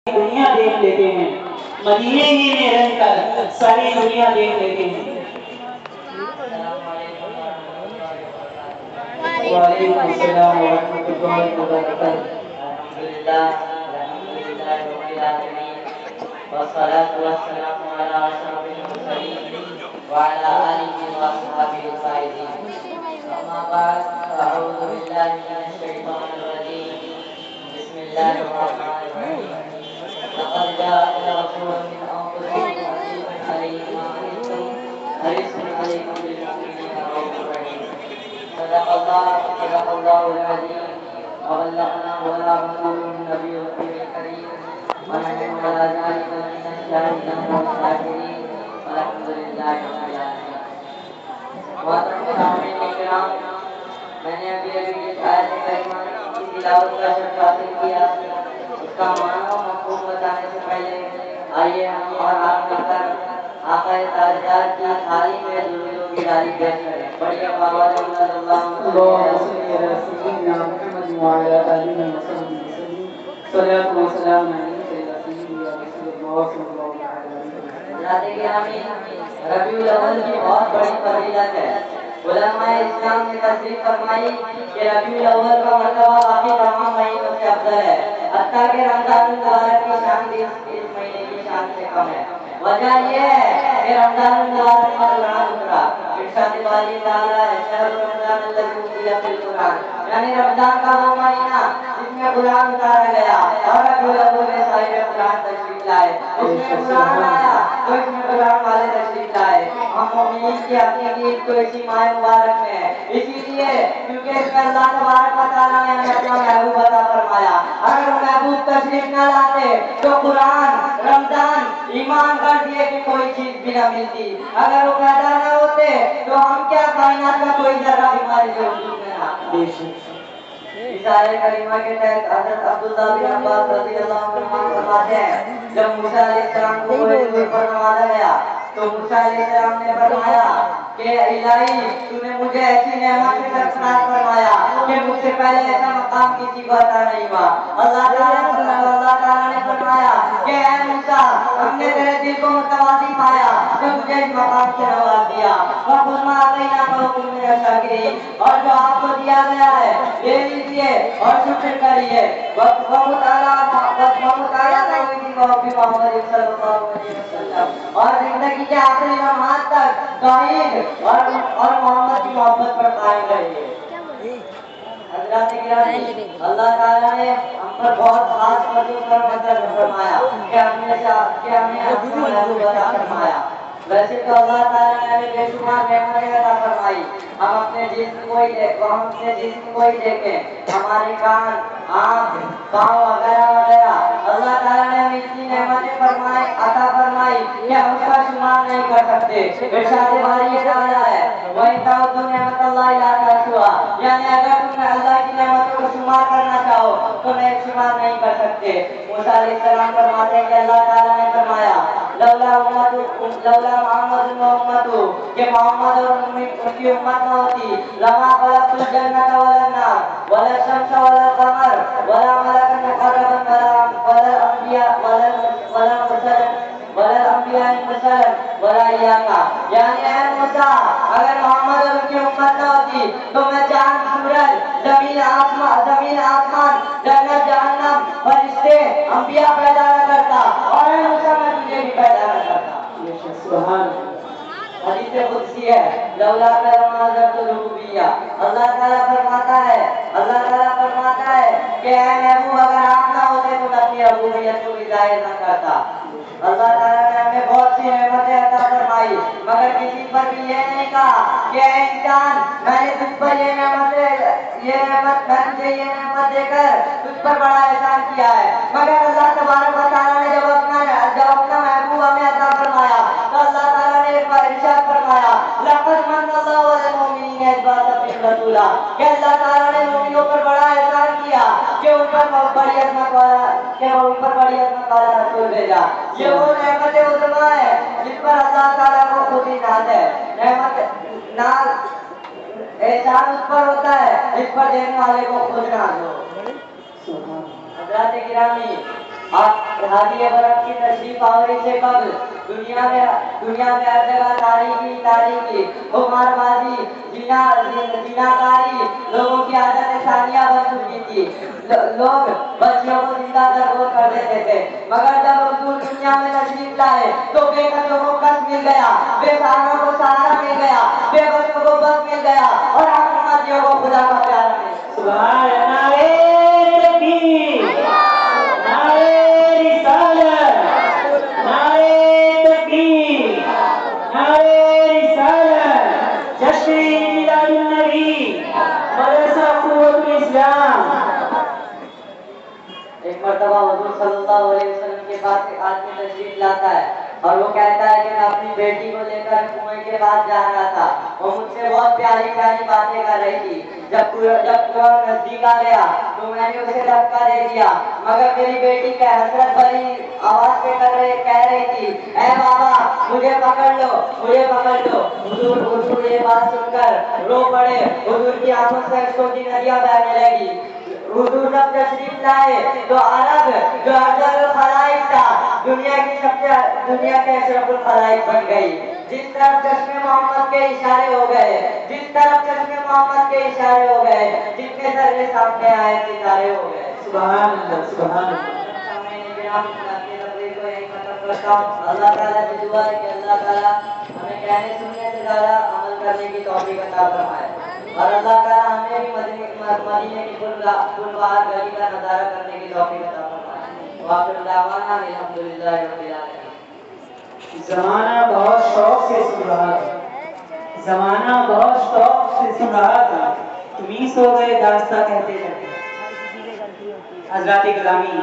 دنیا دیکھ لیتے ہیں، مدینے ہی میں رہ کر ساری دنیا دیکھ لیتے ہیں۔ السلام علیکم ورحمۃ اللہ وعلیکم وبرکاتہ۔ السلام ورحمۃ اللہ وبرکاتہ۔ الحمدللہ رب العالمین والصلاة والسلام علی اشرف المرسلین وعلی آلہ واصحابہ الفائزین، اما بعد فاعوذ باللہ من الشیطان الرجیم، بسم اللہ الرحمن الرحیم۔ لقد جاءكم رسول من انفسكم عزيز عليه ما عنتم حريص عليكم بالمؤمنين رؤوف رحيم۔ صدق الله العظيم وبلغنا ولا رسوله النبي الكريم ونحن على ذلك من الشاهدين والشاكرين والحمد لله رب العالمين۔ محترم سامعین کرام، میں نے ابھی اس آیت کریمہ کی تلاوت کا شرف حاصل کیا۔ اس کا معنی و مفہوم بتانے سے پہلے آئیے ہم اور آپ مل کر آقا تاجدار کی تعلیم میں درود و گرامی پیش کریں۔ بڑی آواز میں اللهم صل على سيدنا محمد وعلى آله وصحبه وسلم، صلاة وسلام عليك يا سيدي يا رسول الله صلى الله عليه وسلم۔ حضرات گرامی، ربیع الاول کی بہت بڑی فضیلت ہے۔ علماء اسلام نے تصدیق فرمائی کہ ربیع الاول کا مرتبہ باقی تمام مہینوں سے افضل ہے، حتیٰ کہ رمضان المبارک کی شان بھی اس مہینے کی شان سے کم ہے۔ وجہ یہ ہے کہ رمضان المبارک میں قرآن اترا۔ ارشاد باری تعالیٰ ہے شہر رمضان الذی انزل فیہ القرآن، یعنی رمضان کا وہ مہینہ جس میں قرآن اتارا گیا، اور ربیع الاول میں صاحب قرآن تشریف لائے۔ اس میں قرآن آیا تو اس میں قرآن والے تشریف لائے۔ ہم مومنین کی اپنی عید تو اسی ماہ مبارک میں ہے، اسی لیے کیونکہ اس میں اللہ تبارک و تعالیٰ نے ہمیں اپنا محبوب عطا فرمایا۔ اگر وہ محبوب تشریف نہ لاتے تو قرآن، رمضان، ایمان کر دیے کہ کوئی چیز بھی نہ ملتی۔ اگر وہ پیدا نہ ہوتے تو ہم کیا، کائنات کا کوئی ذرہ بھی ہمارے سے وجود میں نہ آتا۔ اس آیت کریمہ کے تحت حضرت عبداللہ بن عباس رضی اللہ عنہ فرماتے ہیں، جب موسیٰ علیہ السلام کو کوہ طور پر نوازا گیا تو موسیٰ علیہ السلام نے فرمایا کہ الہی تو نے مجھے ایسی نعمت سے سرفراز فرمایا کہ مجھ سے پہلے ایسا مقام کسی کو عطا نہیں ہوا۔ اللہ تعالیٰ نے فرمایا کہ اے موسیٰ، ہم نے تیرے دل کو متوازی پایا تو مجھے اس مقام سے نواز دیا۔ وَخُذْ مَا آتَيْنَاكَ وَكُن مِّنَ الشَّاكِرِينَ، اور جو آپ کو دیا گیا ہے لے لیجیے اور شکر کریے۔ اور زندگی کے آخری لمحات تک توحید اور محمد کی محبت پر قائم رہیے۔ حضرات گرامی، اللہ تعالیٰ نے ہم پر بہت خاص فضل و کرم فرمایا کہ ہمیں اپنا محبوب عطا فرمایا۔ ویسے تو اللہ تعالیٰ نے ہمیں بے شمار نعمتیں عطا فرمائی۔ ہم اپنے جسم کو ہی دیکھیں، ہمارے کان، آنکھ، پاؤں وغیرہ وغیرہ، اللہ تعالیٰ نے ہمیں اتنی نعمتیں عطا فرمائی کہ ہم اس کا شمار نہیں کر سکتے۔ ارشاد باری تعالیٰ ہے وَإِن تَعُدُّوا نِعْمَتَ اللَّهِ لَا تُحْصُوهَا، یعنی اگر تم اللہ کی نعمتوں کو شمار کرنا چاہو تو شمار نہیں کر سکتے۔ موسیٰ علیہ السلام فرماتے ہیں کہ اللہ تعالیٰ نے فرمایا لولا محمد و امتہ، کہ محمد اور ان کی امت نہ ہوتی، لما خلقت الجنۃ والنار ولا الشمس ولا القمر ولا ملكا مقربا ولا الانبیاء مرسلا ولا ایاک، یعنی اے موسیٰ اگر محمد اور ان کی امت نہ ہوتی تو میں چاند، سورج، زمین آسمان، جنت جہنم، فرشتے، انبیاء پیدا نہ کرتا، اور اے موسیٰ میں تجھے بھی پیدا نہ کرتا۔ سبحان حدیث قدسی ہے لولا لما ذرت الربوبیہ، اللہ تعالیٰ فرماتا ہے کہ اے محبوب اگر آپ نہ ہوتے تو میں اپنی ربوبیت کو بھی ظاہر نہ کرتا۔ اللہ تعالیٰ نے ہمیں بہت سی نعمتیں عطا فرمائی، مگر کسی پر بھی یہ نہیں کہا کہ اے انسان میں نے تجھ پر میں تجھے یہ نعمت دے کر تجھ پر بڑا احسان کیا ہے۔ مگر اللہ تبارک و تعالیٰ نے جب اپنا محبوب ہمیں عطا فرمایا تو اللہ تعالیٰ نے ایک بار ارشاد فرمایا لقد من اللہ علی المؤمنین اذ بعث فیہم رسولا، کہ اللہ تعالیٰ نے مومنوں پر بڑا احسان کیا کہ ان پر بڑی عظمت والا رسول بھیجا۔ یہ وہ نعمت عظمیٰ ہے جس پر اللہ تعالیٰ کو خود ہی ناز ہے۔ احسان اس پر ہوتا ہے جس پر دینے والے کو خود ناز ہو۔ حضرات گرامی، آپ ہادی برم کی تشریف آوری سے قبل دنیا میں ہر جگہ تاریخی عمر بازی زیناکاری لوگوں کی عادت ثانیہ بن چکی تھی. لوگ بچیوں کو زندہ درگور کر دیتے تھے، مگر جب رسول دنیا میں تشریف لائے تو بے قدروں کو قصد مل گیا، بے سہاروں کو سہارا مل گیا، بے بسوں کو بس مل گیا، اور آسمانیوں کو خدا کا پیار مل گیا. سبحان نعرہ تکبیر، نعرہ رسالت، نعرہ تکبیر، نعرہ رسالت، جشن میلاد النبی، مدرسہ قوت الاسلام. ایک مرتبہ حضور صلی اللہ علیہ وسلم کے پاس ایک آدمی تشریف لاتا ہے اور وہ کہتا ہے کہ میں اپنی بیٹی کو لے کر کنویں کے پاس جا رہا تھا. وہ مجھ سے بہت پیاری پیاری باتیں کر رہی تھی. جب کنواں نزدیک آ گیا تو میں نے اسے دھکا دے دیا، مگر میری بیٹی کا حسرت بھری آواز پہ کہہ رہی تھی، اے بابا مجھے پکڑ لو، مجھے پکڑ لو. حضور یہ بات سن کر رو پڑے. حضور کی آنکھوں سے اشکوں کی ندیاں بہنے لگی. حضور جب تشریف لائے تو عرب جو افضل الخلائق تھا دنیا کے اشرف الخلائق بن گئی. جس طرف چشم محمد کے اشارے ہو گئے، جس طرف چشم محمد کے اشارے ہو گئے، جتنے ذرے سامنے آئے ستارے ہو گئے. سبحان اللہ، سبحان اللہ. اللہ تعالیٰ سے دعا ہے کہ اللہ تعالیٰ ہمیں کہنے سننے سے زیادہ عمل کرنے کی توفیق عطا فرمائے، اور اللہ تعالیٰ ہمیں بھی مدینے کی پھول بہار گلی کا نظارہ کرنے کی توفیق عطا فرمائے. وآخر دعوانا الحمدللہ رب العالمین. زمانہ بہت شوق سے سن رہا تھا، زمانہ بہت شوق سے سن رہا تھا، تم ہی سو گئے داستہ کہتے کہتے. حضرات گرامی،